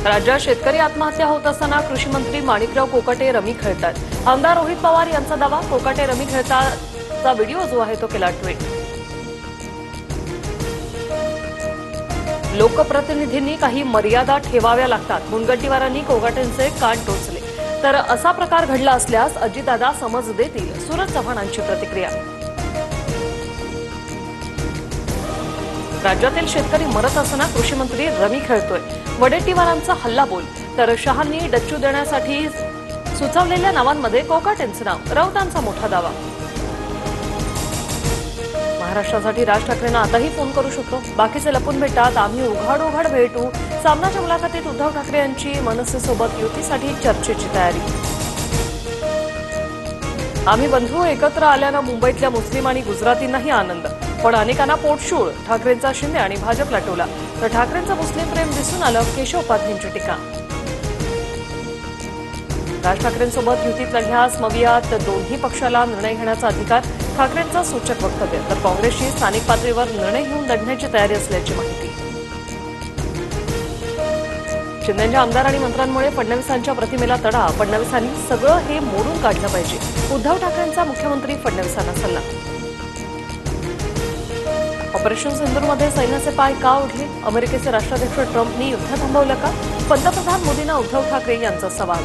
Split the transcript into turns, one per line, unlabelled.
राज्यात शेतकरी आत्महत्या होत असताना कृषी मंत्री माणिकराव कोकाटे रमी खेळतात। आमदार रोहित पवार यांचा दावा, कोकाटे रमी खेळताचा व्हिडिओ जो आहे तो केला ट्विट। लोकप्रतिनिधींनी काही मर्यादा ठेवाव्या लागतात, मुनगंटीवारांनी कोकाटेंचे कान टोचले। तर असा प्रकार घडला असल्यास अजितदादा समज देतील, सूरज चव्हाणांची प्रतिक्रिया। राज्यातील शेतकरी मरत असताना कृषी मंत्री रमी खेळतोय, वडेट्टीवारांचा हल्लाबोल। तर शहांनी डच्चू देण्यासाठी सुचवलेल्या नावांमध्ये कोकाटेंचं नाव, राऊतांचा मोठा दावा। महाराष्ट्रासाठी राज ठाकरेंना आताही फोन करू शकतो, बाकीचे लपून भेटतात, आम्ही उघाड भेटू। सामनाच्या मुलाखतीत उद्धव ठाकरे यांची मनसेसोबत युतीसाठी चर्चेची तयारी। आम्ही बंधू एकत्र आल्यानं मुंबईतल्या मुस्लिम आणि गुजरातींनाही आनंद, पण अनेकांना पोटशूळ। ठाकरेंचा शिंदे आणि भाजपला टोला, तर ठाकरेंचं मुस्लिम प्रेम दिसून आलं, केशव उपाध्यायांची टीका। राज ठाकरेंसोबत युतीत लढण्यास मवियात दोन्ही पक्षाला निर्णय घेण्याचा अधिकार, ठाकरेंचं सूचक वक्तव्य। तर काँग्रेसची स्थानिक पातळीवर निर्णय घेऊन लढण्याची तयारी असल्याची माहिती। शिंदेच्या आमदार आणि मंत्र्यांमुळे फडणवीसांच्या प्रतिमेला तडा, फडणवीसांनी सगळं हे मोडून काढलं पाहिजे, उद्धव ठाकरेंचा मुख्यमंत्री फडणवीसांना सल्ला। ऑपरेशन सिंदूरमध्ये सैन्याचे पाय का ओढले, अमेरिकेचे राष्ट्राध्यक्ष ट्रम्पनी युद्ध थांबवलं का, पंतप्रधान मोदींना उद्धव ठाकरे यांचा सवाल।